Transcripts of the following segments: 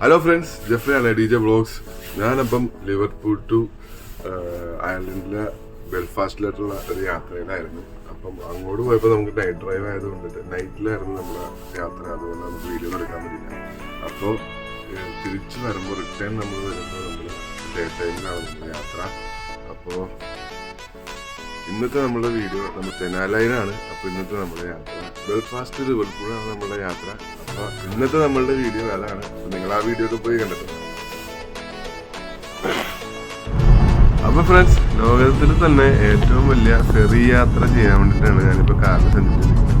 Hello friends, ജെഫ്രിയാണ് DJ vlogs. ഞാനപ്പം Liverpool to അയർലൻഡിലെ ബെൽഫാസ്റ്റിലോട്ടുള്ള ഒരു യാത്രയിലായിരുന്നു. അപ്പം അങ്ങോട്ട് പോയപ്പോൾ നമുക്ക് നൈറ്റ് ഡ്രൈവ് ആയതുകൊണ്ട് നൈറ്റിലായിരുന്നു നമ്മുടെ യാത്ര, അതുകൊണ്ട് നമുക്ക് വീഡിയോ എടുക്കാൻ പറ്റില്ല. അപ്പോൾ തിരിച്ച് വരുമ്പോൾ റിട്ടേൺ നമ്മൾ വരുമ്പോൾ നമ്മൾ ഡേ ടൈമിലാണ് നമ്മുടെ യാത്ര. അപ്പോൾ ഇന്നത്തെ നമ്മുടെ വീഡിയോ നമ്മൾ തെനാലയിലാണ്. അപ്പോൾ ഇന്നത്തെ നമ്മുടെ യാത്ര ബെൽഫാസ്റ്റ് ലിവർപൂളാണ് നമ്മുടെ യാത്ര. അപ്പോൾ ഇന്നത്തെ നമ്മളുടെ വീഡിയോ അതാണ്. അപ്പോൾ നിങ്ങൾ ആ വീഡിയോ ഒക്കെ പോയി കണ്ടിട്ടുണ്ട്. അപ്പോൾ ഫ്രണ്ട്സ്, ലോകത്തിൽ തന്നെ ഏറ്റവും വലിയ ഫെറി യാത്ര ചെയ്യാൻ വേണ്ടിയിട്ടാണ് ഞാനിപ്പോൾ കാറിൽ സഞ്ചരിക്കുന്നത്.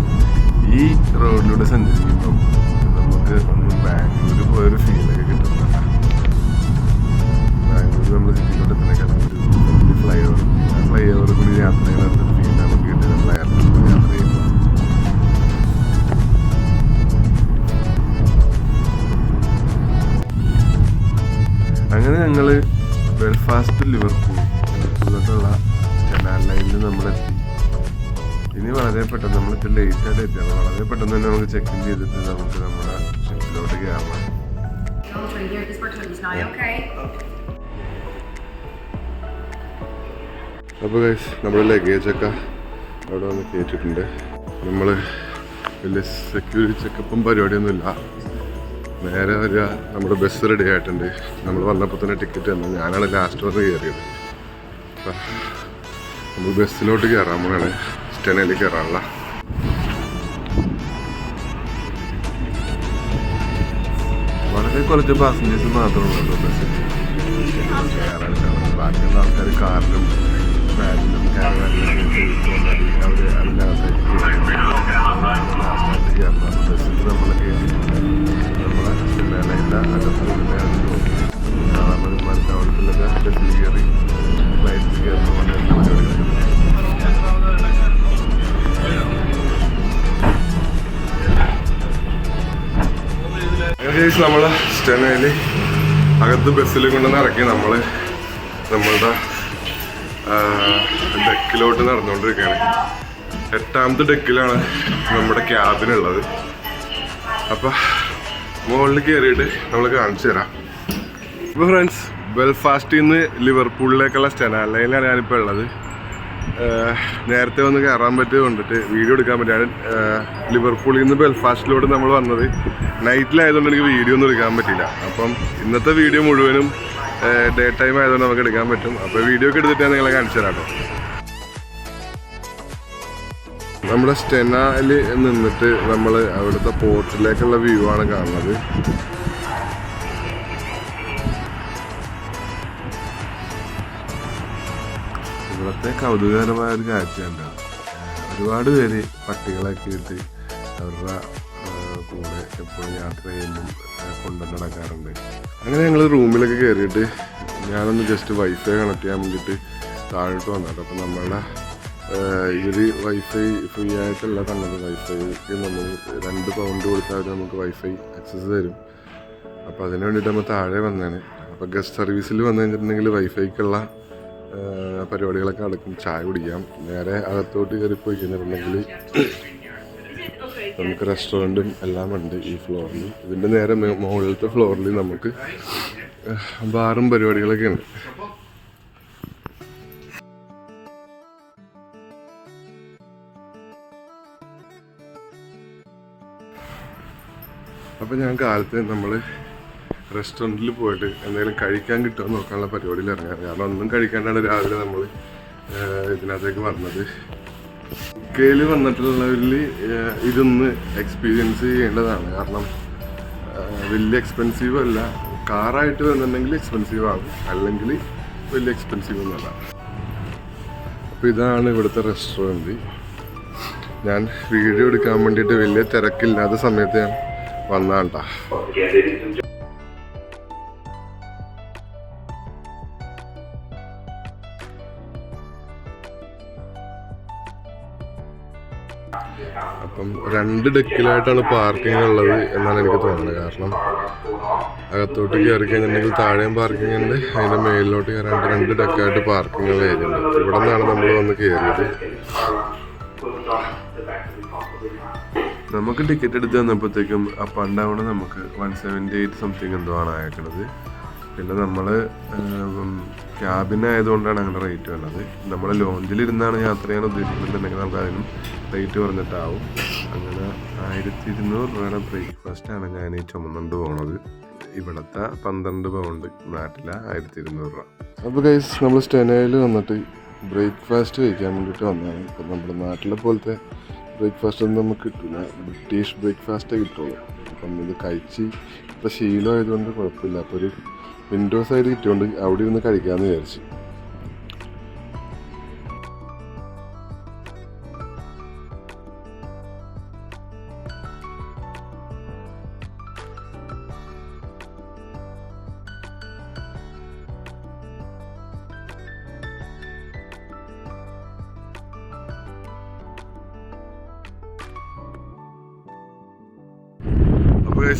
ഈ റോഡിലൂടെ സഞ്ചരിക്കുമ്പോൾ നമുക്ക് ഒന്ന് ബാംഗ്ലൂർ പോയൊരു ഫീലൊക്കെ കിട്ടുന്നുണ്ട്. ബാംഗ്ലൂർ നമ്മൾ സിറ്റിയിലോട്ട് എത്തുന്നേക്കാളും ഒരു ഫ്ലൈ ഓവർ, ആ ഫ്ലൈ ഓവർ കൂടി യാത്ര ചെയ്യുന്ന ഫീൽ നമുക്ക് കിട്ടി നമ്മൾ എയർപോർട്ടിൽ യാത്ര ചെയ്യുമ്പോൾ. അങ്ങനെ ഞങ്ങൾ ബെൽഫാസ്റ്റ് ലിവർപൂളിലോട്ടുള്ള കനാൽ ലൈനിൽ നമ്മളെത്തി. ഇനി വളരെ പെട്ടെന്ന് നമ്മൾ ഇത്തിരി ലേറ്റായിട്ട് എത്തിയാണ്. വളരെ പെട്ടെന്ന് തന്നെ നമുക്ക് ചെക്ക് ഇൻ ചെയ്തിട്ട് നമുക്ക് നമ്മുടെ ഷിപ്പിലോട്ട് കയറണം. അപ്പോൾ നമ്മുടെ ലഗേജൊക്കെ അവിടെ വന്ന് കയറ്റിയിട്ടുണ്ട്. നമ്മൾ വലിയ സെക്യൂരിറ്റി ചെക്കപ്പും പരിപാടിയൊന്നുമില്ല. നേരെ വരിക, നമ്മുടെ ബസ് റെഡി ആയിട്ടുണ്ട്. നമ്മൾ വന്നപ്പോൾ തന്നെ ടിക്കറ്റ് തന്നു. ഞാനാണ് ലാസ്റ്റ് വന്ന് കയറിയത്. അപ്പം നമ്മൾ ബസ്സിലോട്ട് കയറാൻ പോവാണ്, സ്റ്റെനയിൽ കയറാനുള്ള. വളരെ കുറച്ച് പാസഞ്ചേഴ്സ് മാത്രമേ ഉള്ളൂ ബസ്സിൽ കയറാനാണ്. ബാക്കിയുള്ള ആൾക്കാർ കാറിലും വാനിലും കാരവാനിലും അവർ അതിനകത്തേക്ക് ലാസ്റ്റായിട്ട് കയറണം. ബസ്സിൽ നമ്മൾ കയറിയിട്ടുണ്ട്. നമ്മളെ സ്റ്റെനയിലെ അകത്തുള്ളിലെ സാധാരണ വിമാനത്താവളത്തിലൊക്കെ ബസ്സിൽ കയറി ഫ്ലൈറ്റിൽ കയറുന്ന പോലെ എല്ലാ പരിപാടികളും. നമ്മൾ സ്റ്റെനയിൽ അകത്ത് ബസ്സിൽ കൊണ്ടുവന്ന് ഇറക്കി നമ്മൾ നമ്മളുടെ ഡെക്കിലോട്ട് നടന്നുകൊണ്ടിരിക്കുകയാണ്. 8ാമത്തെ ഡെക്കിലാണ് നമ്മുടെ ക്യാബിനുള്ളത്. അപ്പം മുകളിൽ കയറിയിട്ട് നമ്മൾ കാണിച്ചു തരാം. ഇപ്പോൾ ഫ്രണ്ട്സ്, ബെൽഫാസ്റ്റിൽ നിന്ന് ലിവർപൂളിലേക്കുള്ള സ്റ്റെനാൽ ലൈനിലാണ് ഞാനിപ്പോൾ ഉള്ളത്. നേരത്തെ വന്ന് കയറാൻ പറ്റിയത് കൊണ്ടിട്ട് വീഡിയോ എടുക്കാൻ പറ്റിയാണ്. ലിവർപൂളിൽ നിന്ന് ബെൽഫാസ്റ്റിലോട്ട് നമ്മൾ വന്നത് നൈറ്റിലായതുകൊണ്ട് എനിക്ക് വീഡിയോ ഒന്നും എടുക്കാൻ പറ്റില്ല. അപ്പം ഇന്നത്തെ വീഡിയോ മുഴുവനും ഡേ ടൈം ആയതുകൊണ്ട് നമുക്ക് എടുക്കാൻ പറ്റും. അപ്പോൾ വീഡിയോ ഒക്കെ എടുത്തിട്ട് ഞാൻ നിങ്ങളെ കാണിച്ചു തരാം കേട്ടോ. നമ്മുടെ സ്റ്റെനയിൽ നിന്നിട്ട് നമ്മൾ അവിടുത്തെ പോർട്ടിലേക്കുള്ള വ്യൂ ആണ് കാണുന്നത്. ഇവിടുത്തെ കൗതുകകരമായ ഒരു കാഴ്ചയുണ്ട്. ഒരുപാട് പേര് പട്ടികളൊക്കെ ഇട്ട് അവരുടെ കൂടെ എപ്പോഴും യാത്ര ചെയ്യുമ്പം കൊണ്ടു നടക്കാറുണ്ട്. അങ്ങനെ ഞങ്ങൾ റൂമിലൊക്കെ കയറിയിട്ട് ഞാനൊന്ന് ജസ്റ്റ് വൈഫൈ കണക്ട് ചെയ്യാൻ വേണ്ടിയിട്ട് താഴോട്ട് വന്നിട്ട്. അപ്പം നമ്മളുടെ ഇവർ വൈഫൈ ഫ്രീ ആയിട്ടല്ല തന്നത്. വൈഫൈക്ക് നമ്മൾ 2 പൗണ്ട് കൊടുത്താൽ നമുക്ക് വൈഫൈ ആക്സസ് തരും. അപ്പോൾ അതിന് വേണ്ടിയിട്ട് നമ്മൾ താഴെ വന്നതാണ്. അപ്പോൾ ഗസ്റ്റ് സർവീസിൽ വന്നു കഴിഞ്ഞിട്ടുണ്ടെങ്കിൽ വൈഫൈക്കുള്ള പരിപാടികളൊക്കെ നടക്കും. ചായ കുടിക്കാം. നേരെ അകത്തോട്ട് കയറി പോയി കഴിഞ്ഞിട്ടുണ്ടെങ്കിൽ നമുക്ക് റെസ്റ്റോറൻറ്റും എല്ലാം ഉണ്ട് ഈ ഫ്ലോറിൽ. ഇതിൻ്റെ നേരെ മുകളിലത്തെ ഫ്ലോറിൽ നമുക്ക് ബാറും പരിപാടികളൊക്കെ ഉണ്ട്. അപ്പോൾ ഞാൻ കാലത്ത് നമ്മൾ റെസ്റ്റോറൻറ്റിൽ പോയിട്ട് എന്തെങ്കിലും കഴിക്കാൻ കിട്ടുമോ നോക്കാനുള്ള പരിപാടിയിൽ ഇറങ്ങാറ്. കാരണം ഒന്നും കഴിക്കാണ്ടാണ് രാവിലെ നമ്മൾ ഇതിനകത്തേക്ക് വന്നത്. യുകെയിൽ വന്നിട്ടുള്ളവരിൽ ഇതൊന്ന് എക്സ്പീരിയൻസ് ചെയ്യേണ്ടതാണ്. കാരണം വലിയ എക്സ്പെൻസീവ് അല്ല. കാറായിട്ട് വന്നിട്ടുണ്ടെങ്കിൽ എക്സ്പെൻസീവ് ആകും, അല്ലെങ്കിൽ വലിയ എക്സ്പെൻസീവ് ഒന്നുമല്ല. അപ്പോൾ ഇതാണ് ഇവിടുത്തെ റെസ്റ്റോറൻറ്റ്. ഞാൻ വീഡിയോ എടുക്കാൻ വേണ്ടിയിട്ട് വലിയ തിരക്കില്ലാത്ത സമയത്ത് ഞാൻ വന്നാണ്ടാ. അപ്പം 2 ഡെക്കിലായിട്ടാണ് പാർക്കിംഗ് ഉള്ളത് എന്നാണ് എനിക്ക് തോന്നുന്നത്. കാരണം അകത്തോട്ട് കയറി കഴിഞ്ഞിട്ടുണ്ടെങ്കിൽ താഴെയും പാർക്കിംഗ് ഉണ്ട്, അതിൻ്റെ മേലിലോട്ട് കയറാണ്ട് 2 ഡെക്കായിട്ട് പാർക്കിങ്ങുള്ള ഏരിയ ഉണ്ട്. ഇവിടെ നിന്നാണ് നമ്മൾ വന്ന് കയറിയത്. നമുക്ക് ടിക്കറ്റ് എടുത്ത് തന്നപ്പോഴത്തേക്കും അപ്പ് ആൻഡ് ഡൗൺ നമുക്ക് 178 സംതിങ് എന്തോ ആണ് അയക്കണത്. പിന്നെ നമ്മൾ ക്യാബിനായതുകൊണ്ടാണ് അങ്ങനെ റേറ്റ് വന്നത്. നമ്മൾ ലോഞ്ചിലിരുന്നാണ് യാത്ര ചെയ്യാൻ ഉദ്ദേശിക്കുന്നുണ്ടെങ്കിൽ നമുക്ക് അതിനും റേറ്റ് കുറഞ്ഞിട്ടാവും. അങ്ങനെ 1200 രൂപയുടെ ബ്രേക്ക്ഫാസ്റ്റാണ് ഞാൻ ഈ ചുമന്നുകൊണ്ട് പോണത്. ഇവിടുത്തെ 12 പൗണ്ട്, നാട്ടിലെ 1200 രൂപ. അപ്പോൾ ഗൈസ്, നമ്മൾ സ്റ്റെനയിൽ വന്നിട്ട് ബ്രേക്ക്ഫാസ്റ്റ് കഴിക്കാൻ വേണ്ടിയിട്ട് വന്നതാണ്. ഇപ്പം നമ്മുടെ നാട്ടിലെ പോലത്തെ ബ്രേക്ക്ഫാസ്റ്റ് ഒന്നും നമുക്ക് കിട്ടില്ല, ബ്രിട്ടീഷ് ബ്രേക്ക്ഫാസ്റ്റേ കിട്ടുള്ളൂ. അപ്പം ഇത് കഴിച്ച് ഇപ്പോൾ ശീലമായതുകൊണ്ട് കുഴപ്പമില്ല. അപ്പോൾ ഒരു വിൻഡോ സൈഡ് കിട്ടിയോണ്ട് അവിടെ ഇരുന്ന് കഴിക്കാമെന്ന് വിചാരിച്ചു.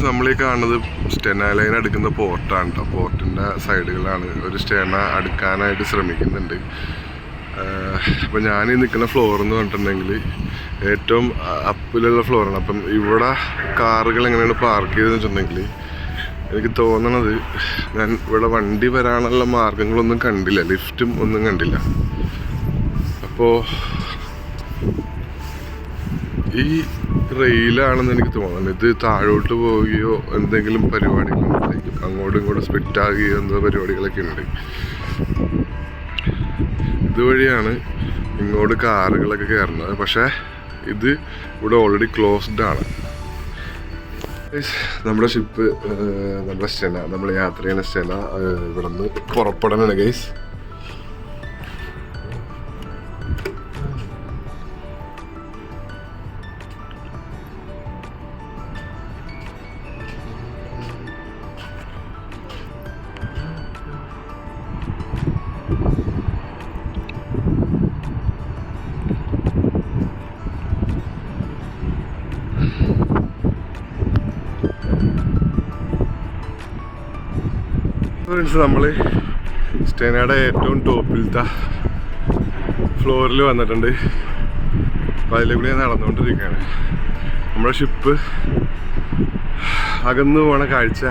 നമ്മളീ കാണുന്നത് സ്റ്റെന ലൈൻ അടുക്കുന്ന പോർട്ടാണ് കേട്ടോ. പോർട്ടിൻ്റെ സൈഡുകളാണ് ഒരു സ്റ്റെന അടുക്കാനായിട്ട് ശ്രമിക്കുന്നുണ്ട്. അപ്പോൾ ഞാനീ നിൽക്കുന്ന ഫ്ലോർ എന്ന് പറഞ്ഞിട്ടുണ്ടെങ്കിൽ ഏറ്റവും അപ്പിലുള്ള ഫ്ലോറാണ്. അപ്പം ഇവിടെ കാറുകൾ എങ്ങനെയാണ് പാർക്ക് ചെയ്തതെന്ന് വെച്ചിട്ടുണ്ടെങ്കിൽ എനിക്ക് തോന്നണത് ഞാൻ ഇവിടെ വണ്ടി വരാനുള്ള മാർഗങ്ങളൊന്നും കണ്ടില്ല, ലിഫ്റ്റും ഒന്നും കണ്ടില്ല. അപ്പോൾ ഈ റെയിലാണെന്ന് എനിക്ക് തോന്നുന്നത്. ഇത് താഴോട്ട് പോവുകയോ എന്തെങ്കിലും പരിപാടികളുണ്ടായിരിക്കും, അങ്ങോട്ടും ഇങ്ങോട്ടും സ്പ്ലിറ്റ് ആകുകയോ എന്തോ പരിപാടികളൊക്കെ ഉണ്ട്. ഇതുവഴിയാണ് ഇങ്ങോട്ട് കാറുകളൊക്കെ കയറുന്നത്. പക്ഷേ ഇത് ഇവിടെ ഓൾറെഡി ക്ലോസ്ഡ് ആണ്. നമ്മുടെ ഷിപ്പ്, നമ്മുടെ സ്റ്റെന, നമ്മൾ യാത്ര ചെയ്യുന്ന സ്റ്റെന ഇവിടെ നിന്ന് പുറപ്പെടാനാണ് ഗൈസ്. നമ്മൾ സ്റ്റെനയുടെ ഏറ്റവും ടോപ്പിലത്തെ ഫ്ലോറിൽ വന്നിട്ടുണ്ട്. അപ്പോൾ അതിലെ കൂടി നടന്നുകൊണ്ടിരിക്കുകയാണ്. നമ്മുടെ ഷിപ്പ് അകന്നു പോണ കാഴ്ച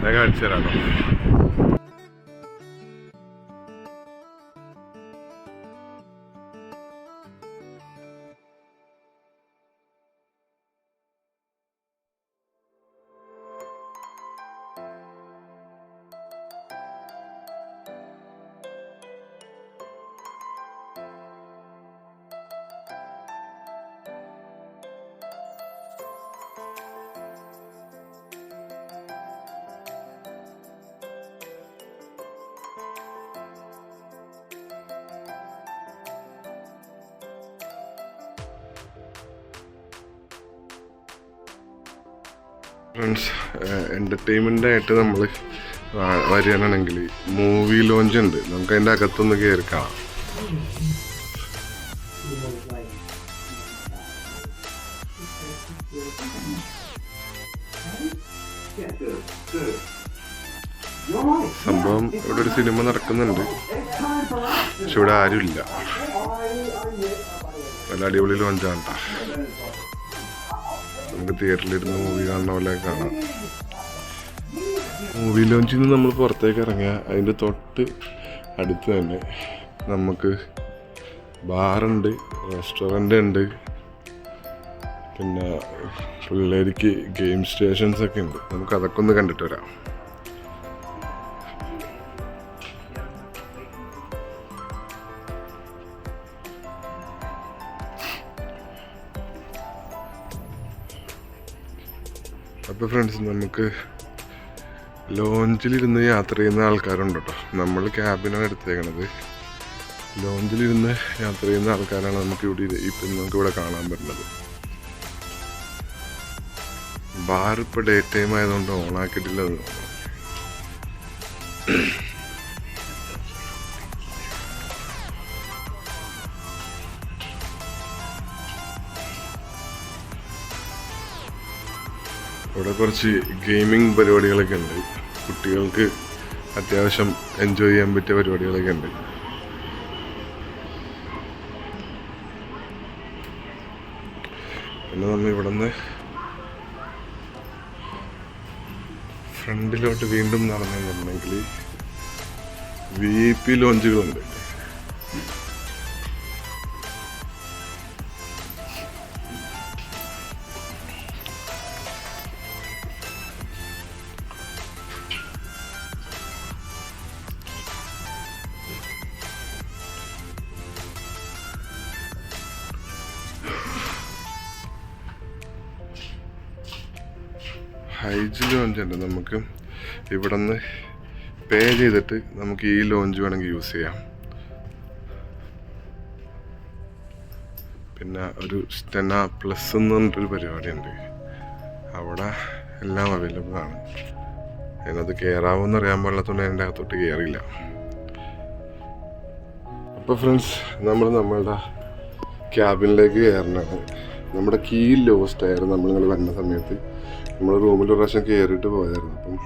ഞാൻ കാണിച്ചു തരാം. ഫ്രണ്ട്സ്, എൻ്റർടൈൻമെൻ്റായിട്ട് നമ്മൾ വരികയാണെങ്കിൽ മൂവി ലോഞ്ച് ഉണ്ട്. നമുക്ക് അതിൻ്റെ അകത്തൊന്ന് കയറി കാണാം. സംഭവം ഇവിടെ ഒരു സിനിമ നടക്കുന്നുണ്ട്, പക്ഷെ ഇവിടെ ആരുമില്ല. നല്ല അടിപൊളി ലോഞ്ചാണ് കേട്ടോ. നമുക്ക് തിയേറ്ററിലിരുന്ന് മൂവി കാണുന്ന പോലെ കാണാം. മൂവി ലോഞ്ചിൽ നിന്ന് നമ്മൾ പുറത്തേക്ക് ഇറങ്ങിയ അതിൻ്റെ തൊട്ട് അടുത്ത് തന്നെ നമുക്ക് ബാറുണ്ട്, റെസ്റ്റോറൻ്റ് ഉണ്ട്, പിന്നെ പിള്ളേർക്ക് ഗെയിം സ്റ്റേഷൻസൊക്കെ ഉണ്ട്. നമുക്ക് അതൊക്കെ ഒന്ന് കണ്ടിട്ട് വരാം. അപ്പോൾ ഫ്രണ്ട്സ്, നമുക്ക് ലോഞ്ചിലിരുന്ന് യാത്ര ചെയ്യുന്ന ആൾക്കാരുണ്ട് കേട്ടോ. നമ്മൾ ക്യാബിനാണ് എടുത്തേക്കണത്. ലോഞ്ചിലിരുന്ന് യാത്ര ചെയ്യുന്ന ആൾക്കാരാണ് നമുക്കിവിടെ കാണാൻ പറ്റുന്നത്. ബാർ ഇപ്പോൾ ഡേ ടൈം ആയതുകൊണ്ട് ഓണാക്കിയിട്ടില്ല. ഇവിടെ കുറച്ച് ഗെയിമിംഗ് പരിപാടികളൊക്കെ ഉണ്ട്. കുട്ടികൾക്ക് അത്യാവശ്യം എൻജോയ് ചെയ്യാൻ പറ്റിയ പരിപാടികളൊക്കെ ഉണ്ട്. പിന്നെ നമ്മൾ ഇവിടെ നിന്ന് ഫ്രണ്ടിലോട്ട് വീണ്ടും നടന്നിട്ടുണ്ടെങ്കിൽ VIP ലോഞ്ചുകളുണ്ട്. ഹൈജ് ലോഞ്ച് ഉണ്ട്. നമുക്ക് ഇവിടെ നിന്ന് പേ ചെയ്തിട്ട് നമുക്ക് ഈ ലോഞ്ച് വേണമെങ്കിൽ യൂസ് ചെയ്യാം. പിന്നെ ഒരു സ്റ്റെന പ്ലസ് എന്ന് പറഞ്ഞിട്ടൊരു പരിപാടിയുണ്ട്. അവിടെ എല്ലാം അവൈലബിൾ ആണ്. അതിനകത്ത് കയറാവോന്ന് അറിയാൻ പാടില്ലാത്തതുകൊണ്ട് എൻ്റെ അകത്തോട്ട് കയറിയില്ല. അപ്പോൾ ഫ്രണ്ട്സ്, നമ്മളുടെ ക്യാബിനിലേക്ക് കയറണതാണ്. നമ്മുടെ കീ ലോസ്റ്റ് ആയിരുന്നു. നമ്മളിങ്ങനെ വരുന്ന സമയത്ത് നമ്മൾ റൂമിൽ ഒരു പ്രാവശ്യം കയറിയിട്ട് പോയായിരുന്നു. അപ്പം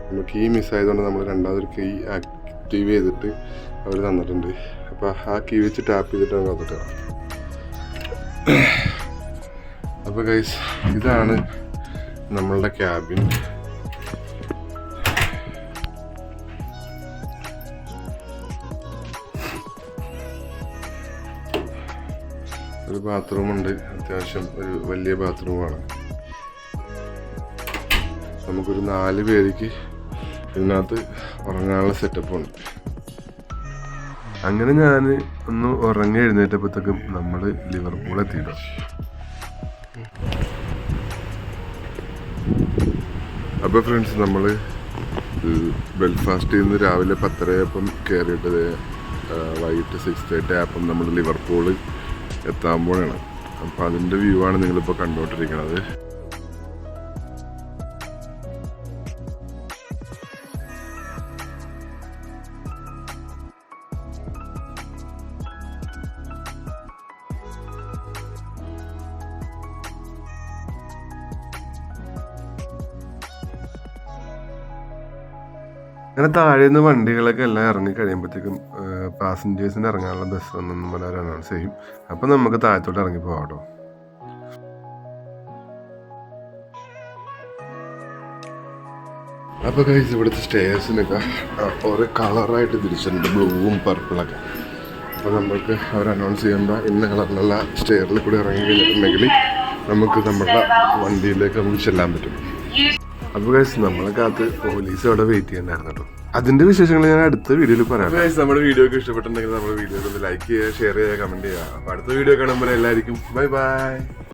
നമ്മൾ കീ മിസ്സായതുകൊണ്ട് നമ്മൾ രണ്ടാമതൊരു കീ ആക്റ്റീവ് ചെയ്തിട്ട് അവർ തന്നിട്ടുണ്ട്. അപ്പോൾ ആ കീ വെച്ച് ടാപ്പ് ചെയ്തിട്ട് നമുക്ക് അകത്തോട്ട് കാണാം. അപ്പോൾ ഗൈസ്, ഇതാണ് നമ്മളുടെ ക്യാബിൻ. ഒരു ബാത്റൂമുണ്ട്. അത്യാവശ്യം ഒരു വലിയ ബാത്റൂമാണ്. നമുക്കൊരു 4 പേർക്ക് ഇതിനകത്ത് ഉറങ്ങാനുള്ള സെറ്റപ്പുണ്ട്. അങ്ങനെ ഞാൻ ഒന്ന് ഉറങ്ങി എഴുന്നേറ്റപ്പോഴത്തേക്കും നമ്മൾ ലിവർപൂൾ എത്തിയിട്ടോ. അപ്പോൾ ഫ്രണ്ട്സ്, നമ്മൾ ബെൽഫാസ്റ്റിൽ നിന്ന് രാവിലെ 10:30 കയറിയിട്ട് വൈകിട്ട് 6:30 ആയപ്പം നമ്മൾ ലിവർപൂൾ എത്താമ്പോഴാണ്. അപ്പോൾ അതിൻ്റെ വ്യൂ ആണ് നിങ്ങളിപ്പോൾ കണ്ടുകൊണ്ടിരിക്കുന്നത്. അങ്ങനെ താഴേന്ന് വണ്ടികളൊക്കെ എല്ലാം ഇറങ്ങി കഴിയുമ്പോഴത്തേക്കും പാസഞ്ചേഴ്സിന് ഇറങ്ങാനുള്ള ബസ് ഒന്നും അവർ അനൗൺസ് ചെയ്യും. അപ്പം നമുക്ക് താഴത്തോട്ട് ഇറങ്ങി പോകാം കേട്ടോ. അപ്പോൾ കഴിച്ച് ഇവിടുത്തെ സ്റ്റേഴ്സിനൊക്കെ ഓരോ കളറായിട്ട് തിരിച്ചിട്ടുണ്ട്, ബ്ലൂവും പർപ്പിളൊക്കെ. അപ്പോൾ നമ്മൾക്ക് അവർ അനൗൺസ് ചെയ്യുമ്പോൾ ഇന്ന കളറിലുള്ള സ്റ്റെയറിൽ കൂടി ഇറങ്ങി കഴിഞ്ഞിട്ടുണ്ടെങ്കിൽ നമുക്ക് നമ്മുടെ വണ്ടിയിലേക്ക് നമുക്ക് ചെല്ലാൻ പറ്റും. അപ്പോൾ ഗൈസ്, നമ്മളെക്കകത്ത് പോലീസ് അവിടെ വെയിറ്റ് ചെയ്യുന്നുണ്ടായിരുന്നു കേട്ടോ. അതിന്റെ വിശേഷങ്ങൾ ഞാൻ അടുത്ത വീഡിയോയിൽ പറയാം. ഗൈസ്, നമ്മുടെ വീഡിയോ ഒക്കെ ഇഷ്ടപ്പെട്ടിട്ടുണ്ടെങ്കിൽ നമ്മുടെ വീഡിയോ ഒന്ന് ലൈക്ക് ചെയ്യുക, ഷെയർ ചെയ്യുക, കമന്റ് ചെയ്യുക. അപ്പോൾ അടുത്ത വീഡിയോ കാണുമ്പോൾ എല്ലാവർക്കും ബൈ ബൈ.